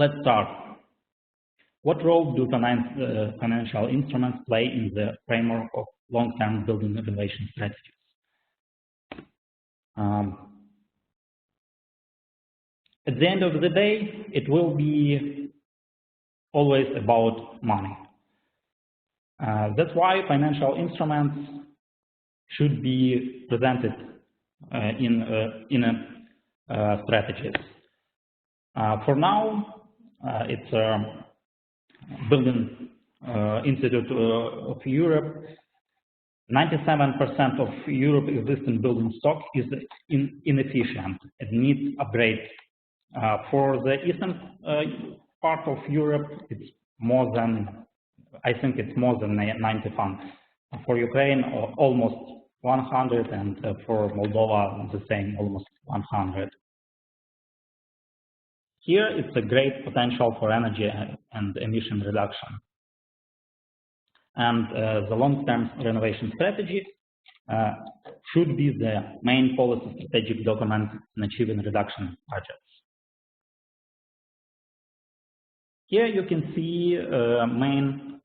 Let's start. What role do financial instruments play in the framework of long-term building renovation strategies? At the end of the day, it will be always about money. That's why financial instruments should be presented in strategies. For now, it's Building Institute of Europe. 97% of Europe existing building stock is inefficient and needs upgrade. For the eastern part of Europe, it's more than, I think it's more than 90 funds. For Ukraine, almost 100, and for Moldova, the same, almost 100. Here, it's a great potential for energy and emission reduction. And the long-term renovation strategy should be the main policy strategic document in achieving reduction targets. Here you can see main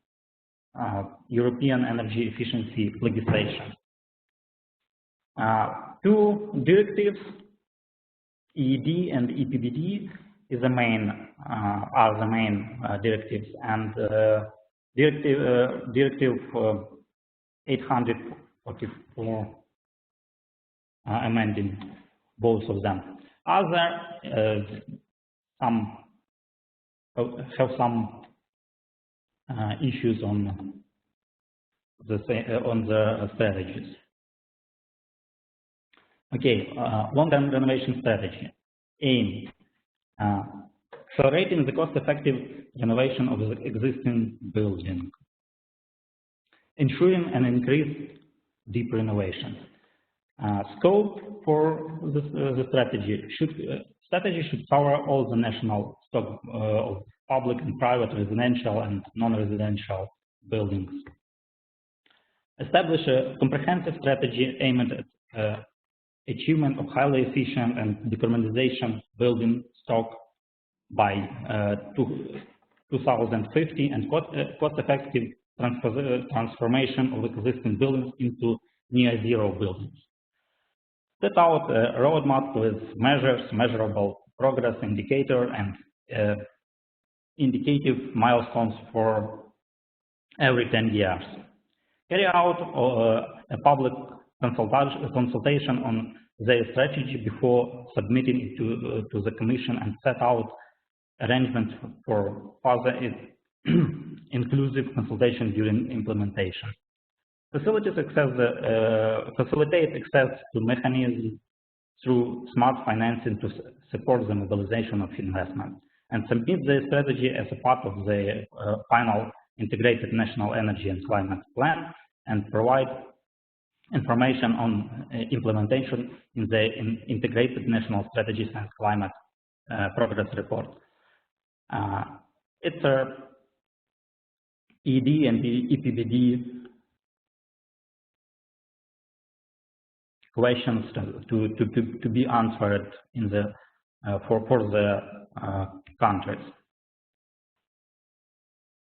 European energy efficiency legislation. Two directives, EED and EPBD, are the main directives, and Directive 844 amending both of them. Other have some issues on the strategies. Okay, long-term renovation strategy. Aim: accelerating the cost-effective renovation of the existing building, ensuring an increased deep renovation. Scope for the strategy should cover all the national stock of public and private, residential and non-residential buildings. Establish a comprehensive strategy aimed at achievement of highly efficient and decarbonization building stock by 2050 and cost-effective transformation of existing buildings into near-zero buildings. Set out a roadmap with measures, measurable progress indicator, and indicative milestones for every 10 years. Carry out a public consultation on their strategy before submitting it to the Commission, and set out arrangements for further inclusive consultation during implementation. Facilitate access to mechanisms through smart financing to support the mobilization of investment, and submit the strategy as a part of the final integrated national energy and climate plan, and provide information on implementation in the integrated national strategies and climate progress report. It's a ED and EPBD questions to be answered in the for the countries.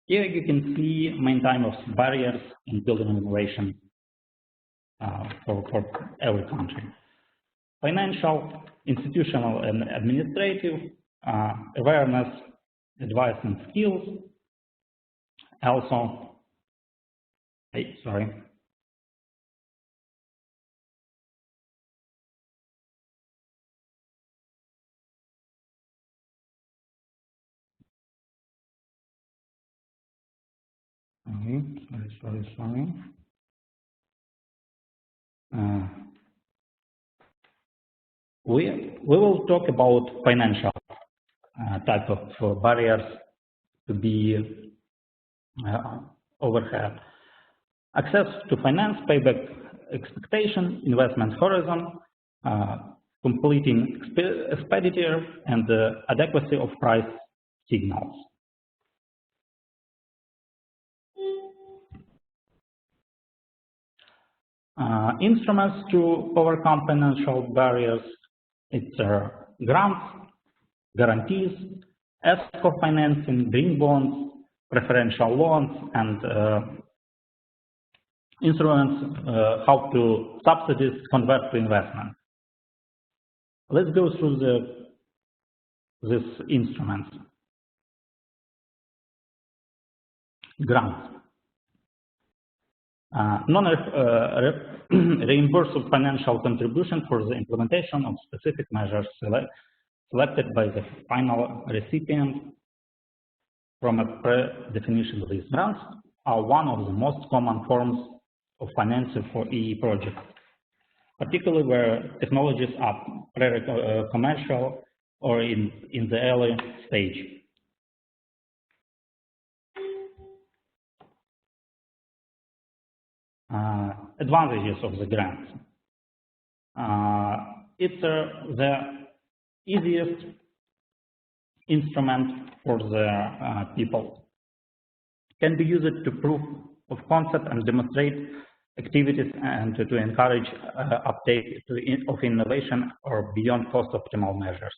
Here you can see main types of barriers in building renovation for every country: financial, institutional, and administrative, awareness, advice, and skills. Also, sorry. Sorry. We will talk about financial type of barriers to be overhead. Access to finance, payback expectation, investment horizon, completing expenditure, and the adequacy of price signals. Instruments to overcome financial barriers: it's grants, guarantees, ESCO financing, green bonds, preferential loans, and instruments how to subsidies convert to investment. Let's go through these instruments. Grants. Non-reimbursable financial contribution for the implementation of specific measures selected by the final recipient from a pre-definition list. Grants are one of the most common forms of financing for EE projects, particularly where technologies are pre-commercial or in the early stage. Advantages of the grants. It's the easiest instrument for the people. Can be used to prove of concept and demonstrate activities and to encourage uptake of innovation or beyond cost optimal measures.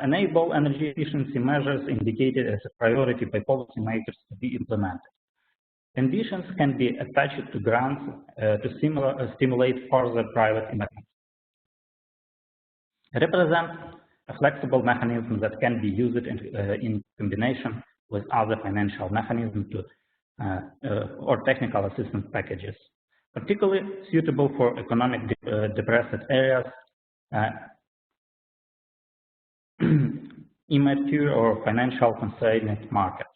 Enable energy efficiency measures indicated as a priority by policymakers to be implemented. Conditions can be attached to grants to stimulate further private investment. Represent a flexible mechanism that can be used in combination with other financial mechanisms or technical assistance packages, particularly suitable for economic depressed areas, immature or financial constrained markets.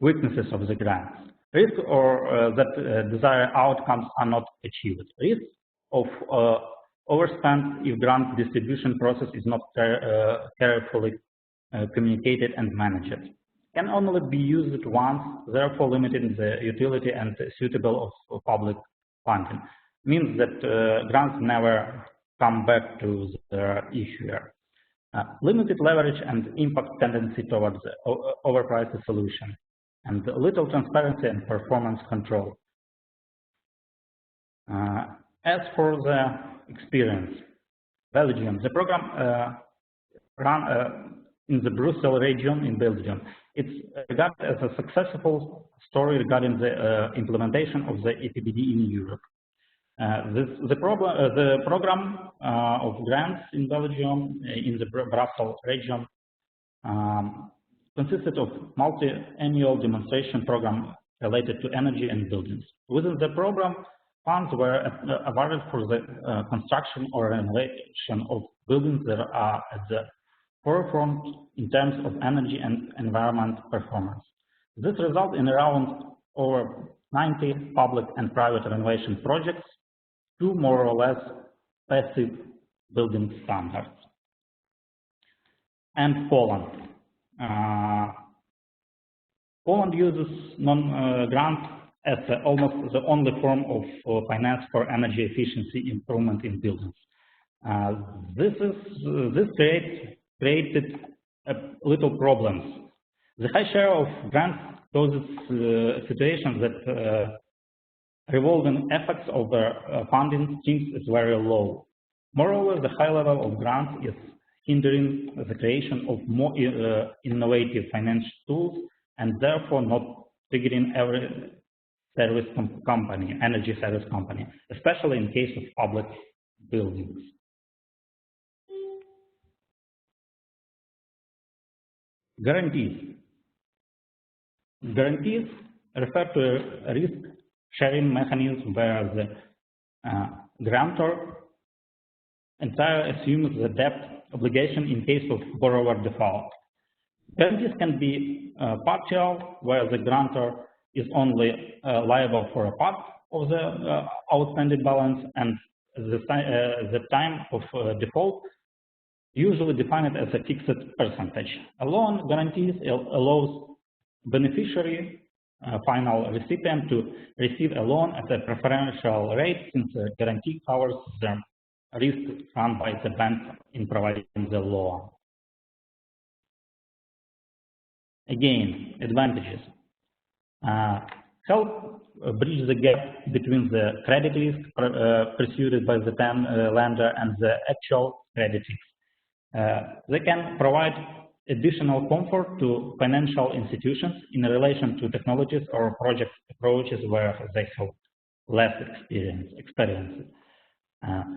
Weaknesses of the grants. Risk or that desired outcomes are not achieved. Risk of overspend if grant distribution process is not carefully communicated and managed. Can only be used once, therefore limiting the utility and suitable of public funding. Means that grants never come back to the issuer. Limited leverage and impact tendency towards overpriced solution, and little transparency and performance control. As for the experience, Belgium, the program run in the Brussels region in Belgium. It's regarded as a successful story regarding the implementation of the EPBD in Europe. The program of grants in Belgium in the Brussels region consisted of multi-annual demonstration program related to energy and buildings. Within the program, funds were awarded for the construction or renovation of buildings that are at the forefront in terms of energy and environment performance. This resulted in around over 90 public and private renovation projects to more or less passive building standards. And Poland. Poland uses non-grant as almost the only form of finance for energy efficiency improvement in buildings. This created little problems. The high share of grants causes situations that revolving effects of the funding streams is very low. Moreover, the high level of grants is hindering the creation of more innovative financial tools and therefore not triggering every service company, energy service company, especially in case of public buildings. Guarantees. Guarantees refer to a risk-sharing mechanism where the grantor entirely assumes the debt obligation in case of borrower default. Guarantees can be partial, where the grantor is only liable for a part of the outstanding balance, and the time of default usually defined as a fixed percentage. A loan guarantees allows beneficiary, final recipient, to receive a loan at a preferential rate, since the guarantee covers the risk run by the bank in providing the loan. Again, advantages. Help bridge the gap between the credit risk pursued by the lender and the actual credit risk. They can provide additional comfort to financial institutions in relation to technologies or project approaches where they have less experience.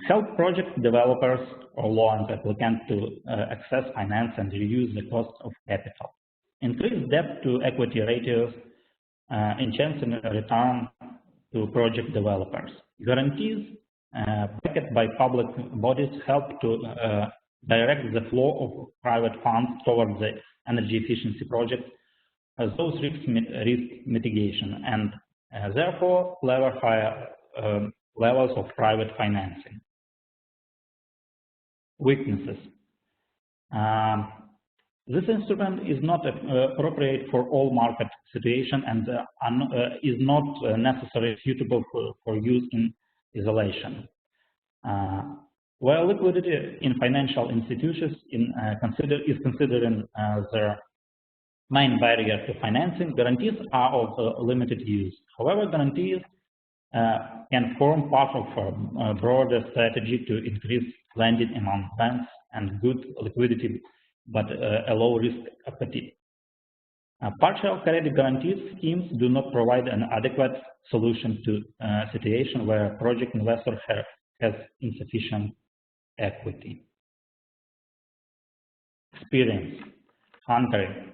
Help project developers or loan applicants to access finance and reduce the cost of capital. Increase debt to equity ratios, enhancing return to project developers. Guarantees backed by public bodies help to direct the flow of private funds towards the energy efficiency projects, those risk mitigation, and therefore lever higher levels of private financing. Weaknesses. This instrument is not appropriate for all market situations and is not necessarily suitable for use in isolation. While liquidity in financial institutions is considered their main barrier to financing, guarantees are of limited use. However, guarantees can form part of a broader strategy to increase lending among banks and good liquidity, but a low risk appetite. Partial credit guarantee schemes do not provide an adequate solution to a situation where a project investor has insufficient equity. Experience. Hungary.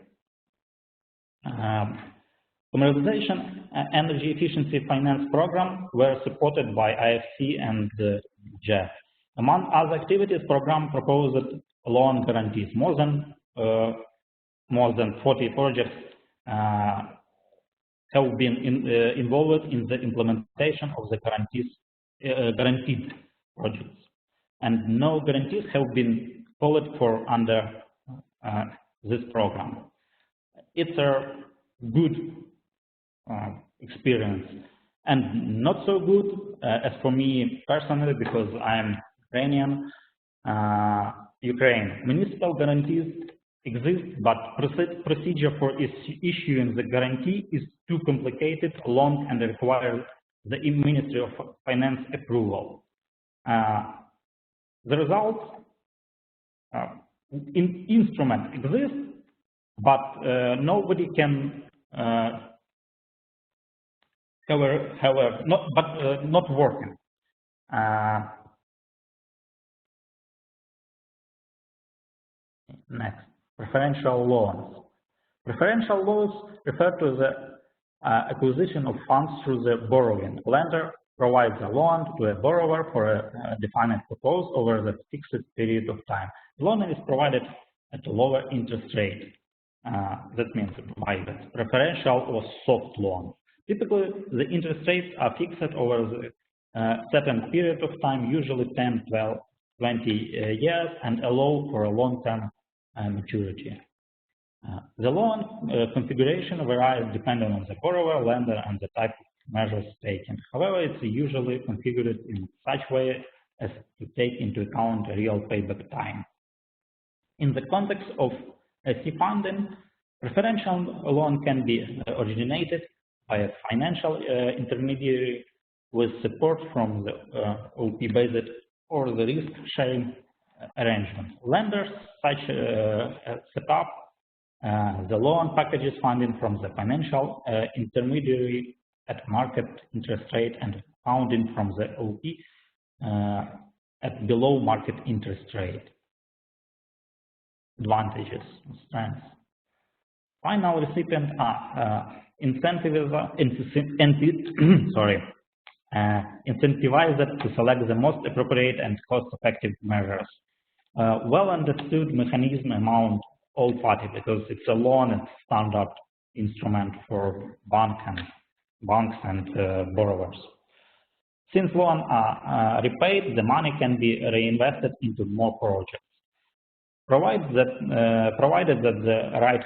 Commercialization energy efficiency finance program were supported by IFC and JEF. Among other activities, program proposed loan guarantees. More than 40 projects have been involved in the implementation of the guaranteed projects, and no guarantees have been called for under this program. It's a good experience, and not so good as for me personally, because I'm Ukrainian. Ukraine. Municipal guarantees exist, but procedure for issuing the guarantee is too complicated, long, and requires the Ministry of Finance approval. The result, instrument exists, but nobody can not working. Next, preferential loans. Preferential loans refer to the acquisition of funds through the borrowing. Lender provides a loan to a borrower for a defined purpose over the fixed period of time. The loan is provided at a lower interest rate. That means private, preferential or soft loan. Typically, the interest rates are fixed over the certain period of time, usually 10, 12, 20 years, and allow for a long-term maturity. The loan configuration varies depending on the borrower, lender, and the type of measures taken. However, it's usually configured in such way as to take into account real payback time. In the context of SC funding, preferential loan can be originated by a financial intermediary with support from the OP-based or the risk-sharing arrangement. Lenders such set up the loan packages funding from the financial intermediary at market interest rate and funding from the OP at below market interest rate. Advantages, strengths. Final recipients are incentivized to select the most appropriate and cost-effective measures. Well understood mechanism among all parties, because it's a loan and standard instrument for banks and borrowers. Since loans are repaid, the money can be reinvested into more projects. Provided that the right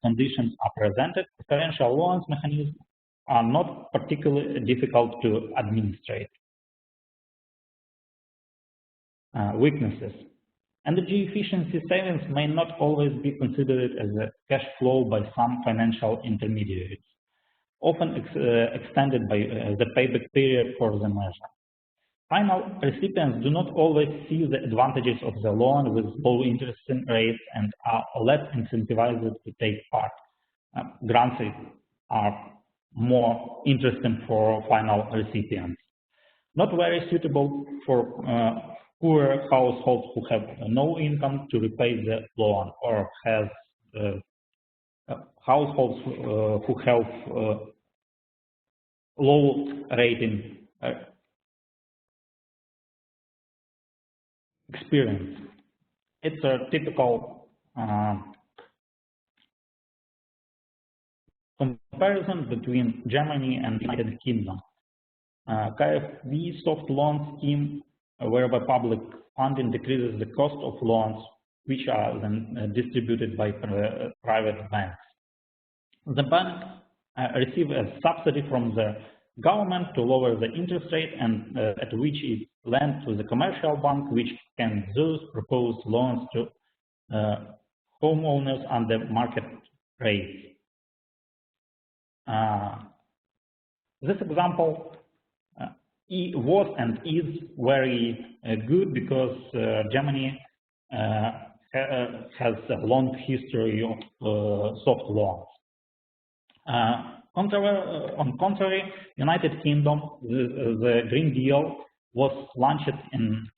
conditions are presented, preferential loans mechanisms are not particularly difficult to administrate. Weaknesses. Energy efficiency savings may not always be considered as a cash flow by some financial intermediaries, often extended by the payback period for the measure. Final recipients do not always see the advantages of the loan with low interest rates and are less incentivized to take part. Grants are more interesting for final recipients. Not very suitable for poor households who have no income to repay the loan, or has households who have low rating experience. It's a typical comparison between Germany and United Kingdom. KfW soft loan scheme, whereby public funding decreases the cost of loans, which are then distributed by private banks. The bank receives a subsidy from the government to lower the interest rate, and at which it lends to the commercial bank, which can thus propose loans to homeowners under market rates. This example was and is very good because Germany has a long history of soft loans. On contrary, United Kingdom, the Green Deal was launched in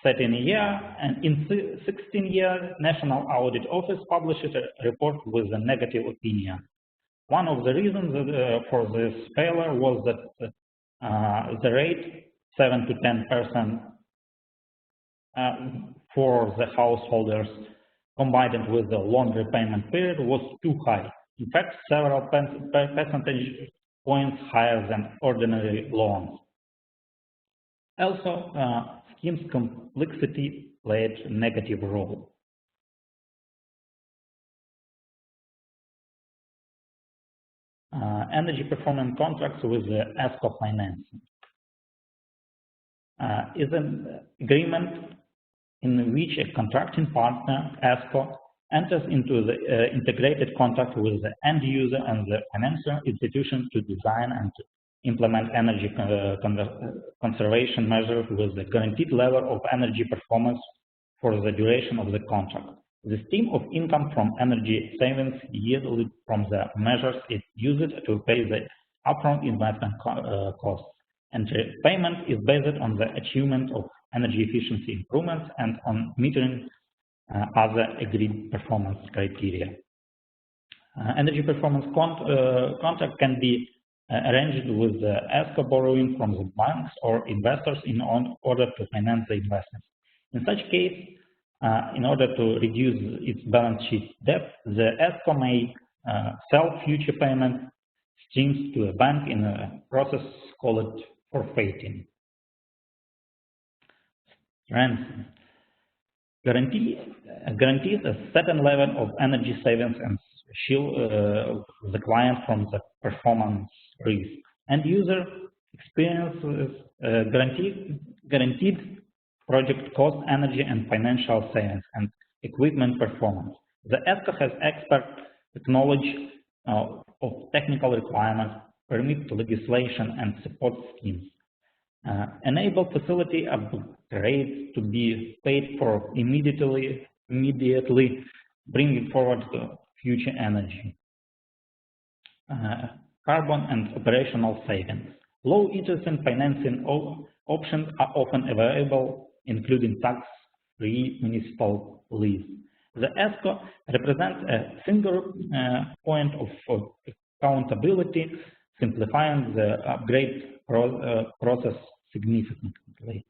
13 years, and in 16 years, National Audit Office published a report with a negative opinion. One of the reasons for this failure was that the rate 7 to 10% for the householders combined with the loan repayment period was too high. In fact, several percentage points higher than ordinary loans. Also, scheme's complexity played a negative role. Energy performance contracts with the ESCO financing is an agreement in which a contracting partner, ESCO, enters into the integrated contract with the end user and the financial institution to design and to implement energy conservation measures with the guaranteed level of energy performance for the duration of the contract. The stream of income from energy savings yielded from the measures is used to pay the upfront investment costs, and the payment is based on the achievement of energy efficiency improvements and on meeting other agreed performance criteria. Energy performance contract can be arranged with the ESCO borrowing from the banks or investors in order to finance the investments. In such case, in order to reduce its balance sheet debt, the ESCO may sell future payment streams to a bank in a process called forfeiting. Strength guarantees a certain level of energy savings and shield the client from the performance risk. End user experiences guaranteed project cost, energy and financial savings, and equipment performance. The ESCO has expert knowledge of technical requirements, permit legislation, and support schemes. Enable facility upgrades to be paid for immediately bringing forward future energy. Carbon and operational savings. Low interest and financing options are often available, including tax-free municipal lease. The ESCO represents a single point of accountability, simplifying the upgrade process significantly.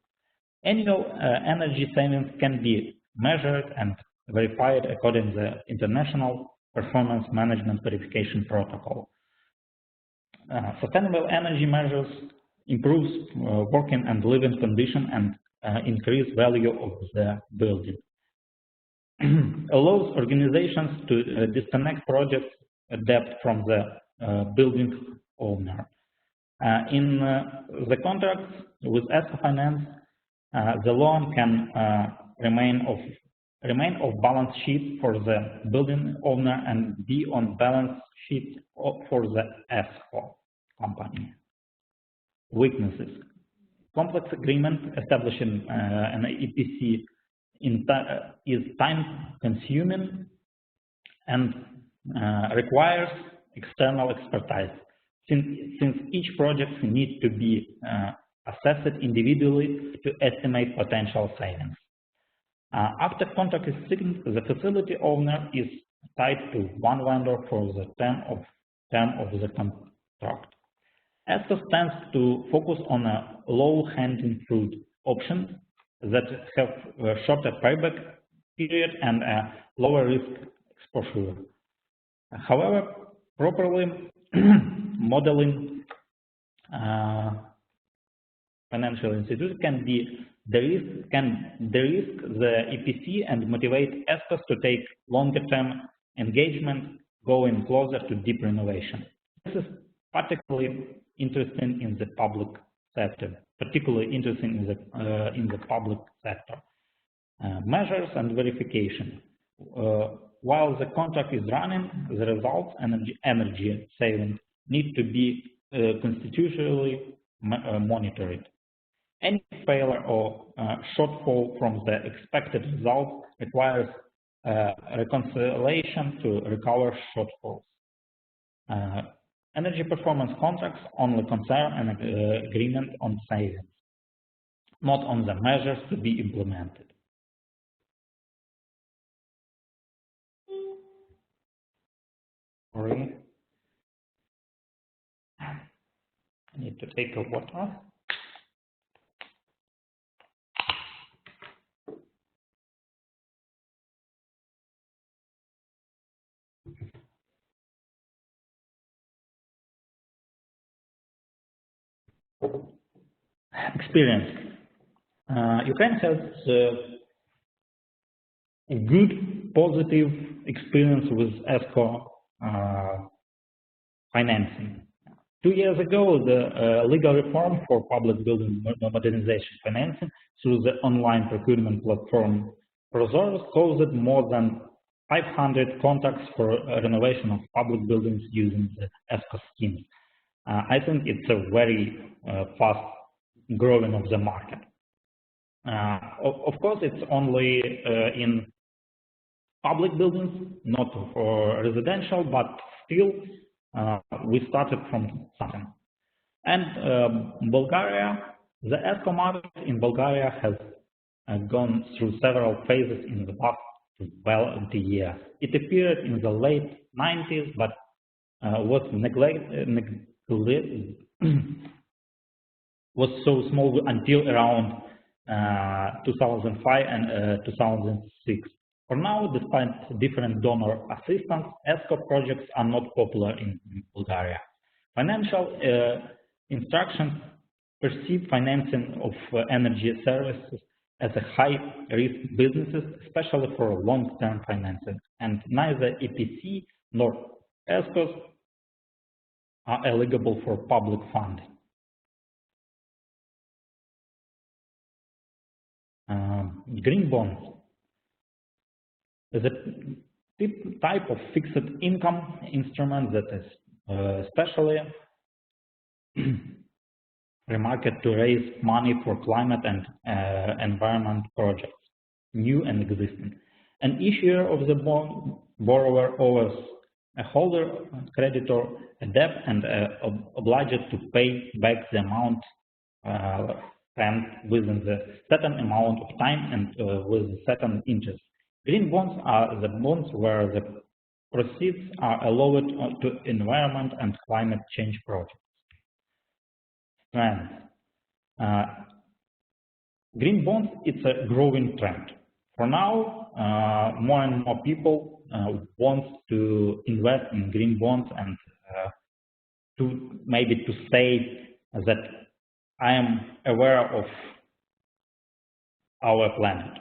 Annual energy savings can be measured and verified according to the International Performance Management Verification Protocol. Sustainable energy measures improves working and living condition and increase value of the building. Allows organizations to disconnect project debt from the building owner. In the contracts with ESCO Finance, the loan can remain off balance sheet for the building owner and be on balance sheet for the ESCO company. Weaknesses. Complex agreement establishing an EPC is time-consuming and requires external expertise, since each project needs to be assessed individually to estimate potential savings. After contract is signed, the facility owner is tied to one vendor for the term of the contract. ESCO stands to focus on a low-hanging fruit options that have a shorter payback period and a lower risk exposure. However, properly modeling financial institutions can de-risk the EPC and motivate ESCOs to take longer-term engagement, going closer to deep renovation. This is particularly interesting in the public sector. Measures and verification. While the contract is running, the results and energy savings need to be constitutionally monitored. Any failure or shortfall from the expected result requires reconciliation to recover shortfalls. Energy performance contracts only concern an agreement on savings, not on the measures to be implemented. Sorry, I need to take a water. Experience. Ukraine has a good, positive experience with ESCO financing. 2 years ago, the legal reform for public building modernization financing through the online procurement platform Prozor caused more than 500 contracts for renovation of public buildings using the ESCO scheme. I think it's a very fast growing of the market. Of course, it's only in public buildings, not for residential, but still we started from something. And Bulgaria, the ESCO market in Bulgaria has gone through several phases in the past 20 years. It appeared in the late 90s, but was neglected. Was so small until around 2005 and 2006. For now, despite different donor assistance, ESCO projects are not popular in Bulgaria. Financial instructions perceive financing of energy services as a high-risk businesses, especially for long-term financing, and neither EPC nor ESCOs are eligible for public funding. Green bonds is a type of fixed income instrument that is especially remarked to raise money for climate and environment projects, new and existing. An issuer of the bond borrower owes a holder, creditor, a debt and obliged to pay back the amount spent within the certain amount of time and with a certain interest. Green bonds are the bonds where the proceeds are allowed to environment and climate change projects. Trends. Green bonds, it's a growing trend. For now, more and more people want to invest in green bonds and maybe to say that I am aware of our planet.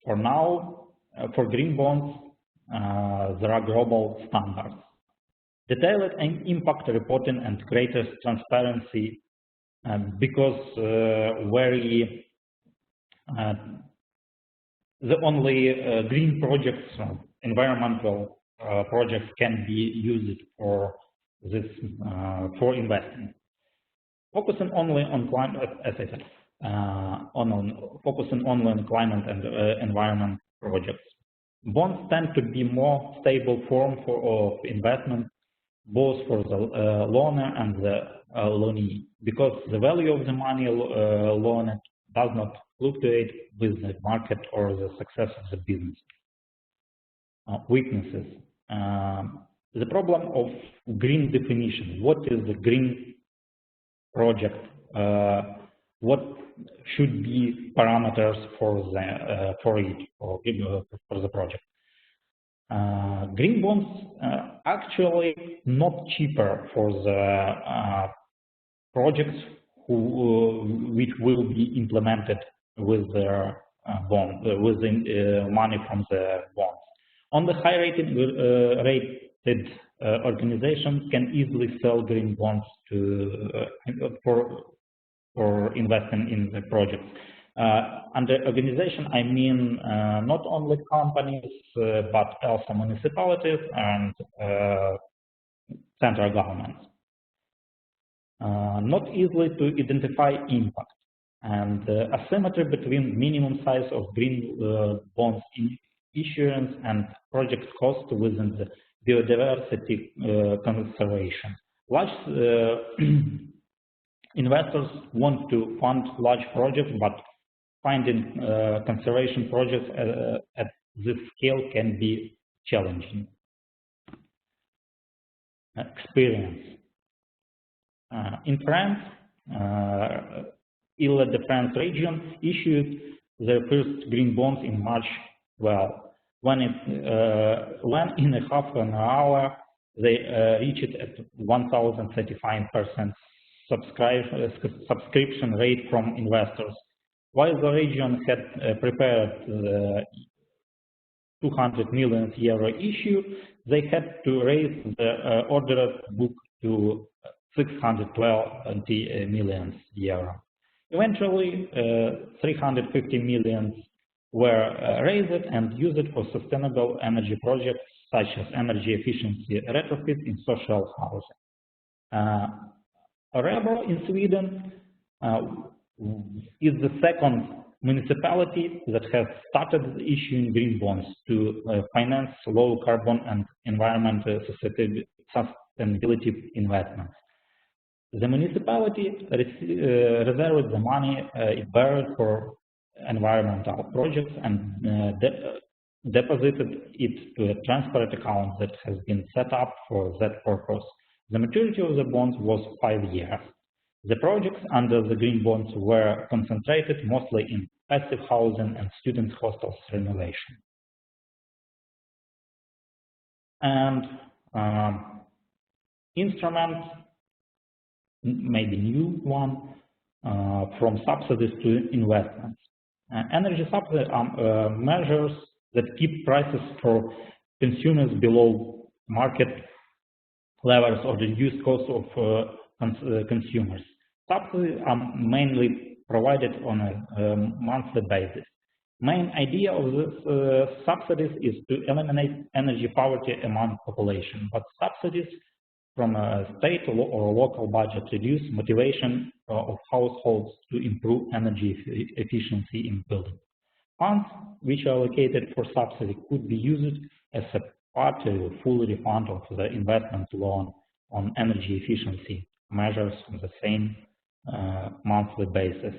For now, for green bonds, there are global standards. Detailed impact reporting and greater transparency because the only green projects, environmental projects can be used for this for investing. Focusing only on climate, as I said, focusing only on climate and environment projects. Bonds tend to be more stable form of investment, both for the loaner and the loanee, because the value of the money loaned does not fluctuate with the market or the success of the business. Weaknesses. The problem of green definition. What is the green project? What should be parameters for the project? Green bonds actually not cheaper for the projects which will be implemented with their with the money from the bonds. On the high rated organizations can easily sell green bonds for investing in the projects. Under organization, I mean not only companies, but also municipalities and central governments. Not easily to identify impact, and asymmetry between minimum size of green bonds in issuance and project cost within the biodiversity conservation. Large investors want to fund large projects, but finding conservation projects at this scale can be challenging. Experience. In France, Île-de-France region issued their first green bonds in March 12. When in a half an hour they reached at 1,035% subscription rate from investors. While the region had prepared the 200 million euro issue, they had to raise the order book to 620 million euro. Eventually, 350 million were raised and used for sustainable energy projects such as energy efficiency retrofit in social housing. Rebro in Sweden is the second municipality that has started issuing green bonds to finance low carbon and environmental sustainability investments. The municipality reserved the money it borrowed for environmental projects and deposited it to a transparent account that has been set up for that purpose. The maturity of the bonds was 5 years. The projects under the green bonds were concentrated mostly in passive housing and student hostels renovation. And instrument, maybe new one, from subsidies to investments. Energy subsidies are measures that keep prices for consumers below market levels or reduce costs of consumers. Subsidies are mainly provided on a monthly basis. Main idea of this subsidies is to eliminate energy poverty among population, but subsidies from a state or local budget reduce motivation of households to improve energy efficiency in buildings. Funds which are allocated for subsidy could be used as a part to full refund of the investment loan on energy efficiency measures on the same monthly basis.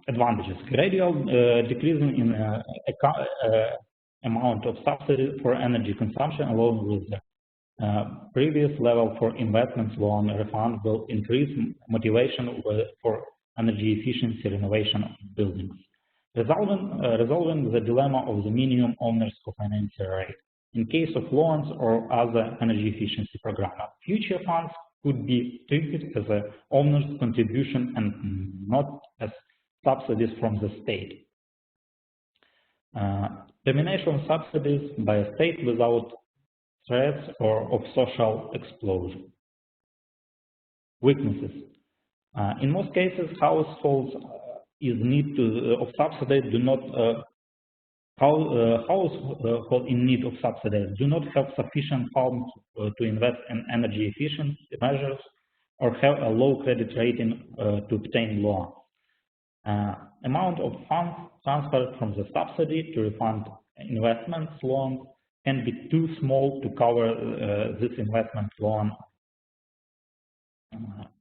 Advantages. Gradual decreasing in amount of subsidy for energy consumption along with the previous level for investments loan refund will increase motivation for energy efficiency renovation of buildings. Resolving the dilemma of the minimum owner's co-financing rate. In case of loans or other energy efficiency program, future funds could be treated as an owner's contribution and not as subsidies from the state. Termination of subsidies by a state without threats or of social explosion. Weaknesses. In most cases, households in need of subsidies do not households in need of subsidies do not have sufficient funds to invest in energy efficient measures or have a low credit rating to obtain loan. Amount of funds transferred from the subsidy to refund investment loan can be too small to cover this investment loan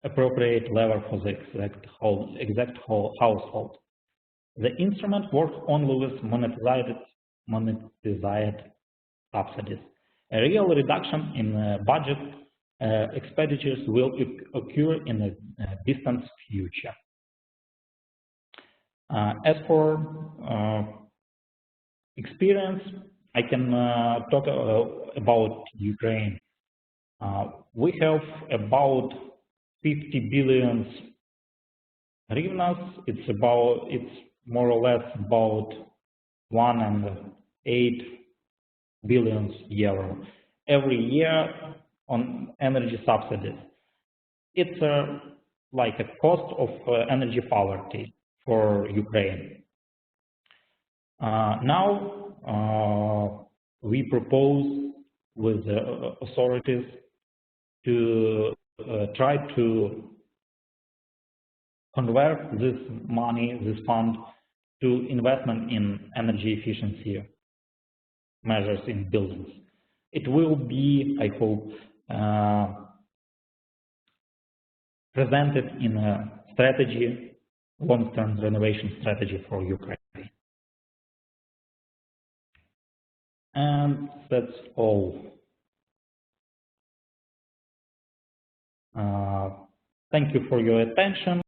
appropriate level for the exact household. The instrument works only with monetized subsidies. A real reduction in budget expenditures will occur in the distant future. As for experience, I can talk about Ukraine. We have about 50 billion hryvnias. It's more or less about 1.8 billion euro every year on energy subsidies. It's like a cost of energy poverty for Ukraine. Now we propose with the authorities to try to convert this money, this fund, to investment in energy efficiency measures in buildings. It will be, I hope, presented in a strategy, long-term renovation strategy for Ukraine. And that's all. Thank you for your attention.